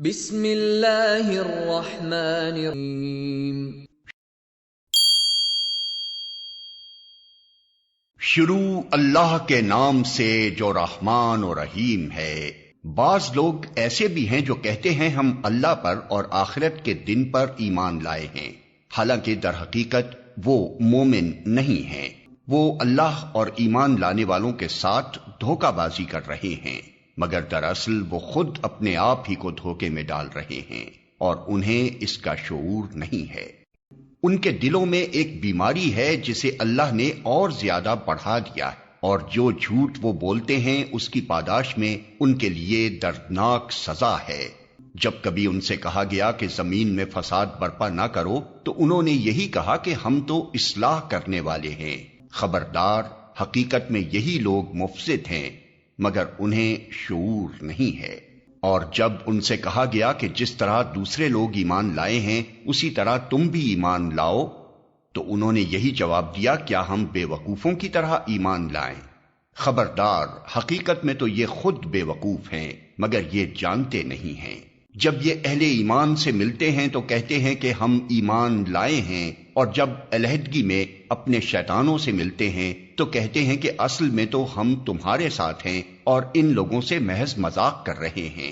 بسم اللہ الرحمن الرحیم۔ شروع اللہ کے نام سے جو رحمان و رحیم ہے۔ بعض لوگ ایسے بھی ہیں جو کہتے ہیں ہم اللہ پر اور آخرت کے دن پر ایمان لائے ہیں، حالانکہ در حقیقت وہ مومن نہیں ہیں۔ وہ اللہ اور ایمان لانے والوں کے ساتھ دھوکہ بازی کر رہے ہیں، مگر دراصل وہ خود اپنے آپ ہی کو دھوکے میں ڈال رہے ہیں اور انہیں اس کا شعور نہیں ہے۔ ان کے دلوں میں ایک بیماری ہے جسے اللہ نے اور زیادہ بڑھا دیا ہے، اور جو جھوٹ وہ بولتے ہیں اس کی پاداش میں ان کے لیے دردناک سزا ہے۔ جب کبھی ان سے کہا گیا کہ زمین میں فساد برپا نہ کرو تو انہوں نے یہی کہا کہ ہم تو اصلاح کرنے والے ہیں۔ خبردار، حقیقت میں یہی لوگ مفسد ہیں، مگر انہیں شعور نہیں ہے۔ اور جب ان سے کہا گیا کہ جس طرح دوسرے لوگ ایمان لائے ہیں اسی طرح تم بھی ایمان لاؤ، تو انہوں نے یہی جواب دیا، کیا ہم بے وقوفوں کی طرح ایمان لائیں؟ خبردار، حقیقت میں تو یہ خود بے وقوف ہیں، مگر یہ جانتے نہیں ہیں۔ جب یہ اہل ایمان سے ملتے ہیں تو کہتے ہیں کہ ہم ایمان لائے ہیں، اور جب علیحدگی میں اپنے شیطانوں سے ملتے ہیں تو کہتے ہیں کہ اصل میں تو ہم تمہارے ساتھ ہیں اور ان لوگوں سے محض مذاق کر رہے ہیں۔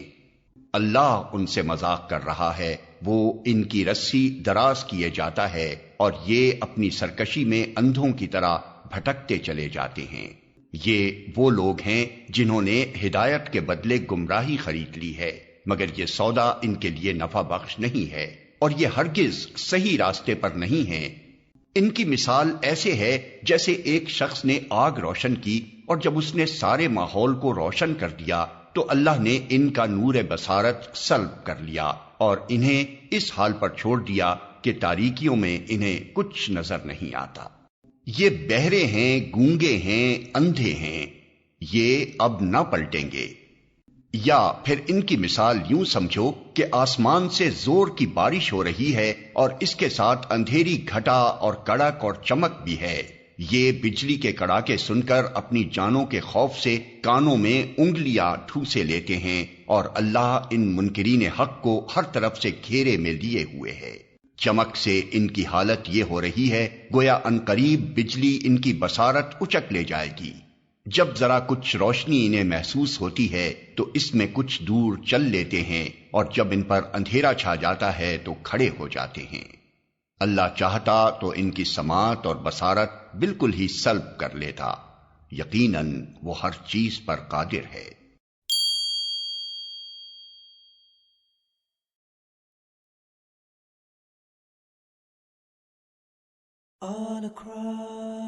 اللہ ان سے مذاق کر رہا ہے، وہ ان کی رسی دراز کیے جاتا ہے اور یہ اپنی سرکشی میں اندھوں کی طرح بھٹکتے چلے جاتے ہیں۔ یہ وہ لوگ ہیں جنہوں نے ہدایت کے بدلے گمراہی خرید لی ہے، مگر یہ سودا ان کے لیے نفع بخش نہیں ہے، اور یہ ہرگز صحیح راستے پر نہیں ہیں۔ ان کی مثال ایسے ہے جیسے ایک شخص نے آگ روشن کی، اور جب اس نے سارے ماحول کو روشن کر دیا تو اللہ نے ان کا نور بصارت سلب کر لیا اور انہیں اس حال پر چھوڑ دیا کہ تاریکیوں میں انہیں کچھ نظر نہیں آتا۔ یہ بہرے ہیں، گونگے ہیں، اندھے ہیں، یہ اب نہ پلٹیں گے۔ یا پھر ان کی مثال یوں سمجھو کہ آسمان سے زور کی بارش ہو رہی ہے اور اس کے ساتھ اندھیری گھٹا اور کڑک اور چمک بھی ہے۔ یہ بجلی کے کڑاکے سن کر اپنی جانوں کے خوف سے کانوں میں انگلیاں ٹھوسے لیتے ہیں، اور اللہ ان منکرین حق کو ہر طرف سے گھیرے میں لیے ہوئے ہے۔ چمک سے ان کی حالت یہ ہو رہی ہے گویا عنقریب بجلی ان کی بصارت اچک لے جائے گی۔ جب ذرا کچھ روشنی انہیں محسوس ہوتی ہے تو اس میں کچھ دور چل لیتے ہیں، اور جب ان پر اندھیرا چھا جاتا ہے تو کھڑے ہو جاتے ہیں۔ اللہ چاہتا تو ان کی سماعت اور بصارت بالکل ہی سلب کر لیتا، یقیناً وہ ہر چیز پر قادر ہے۔ All across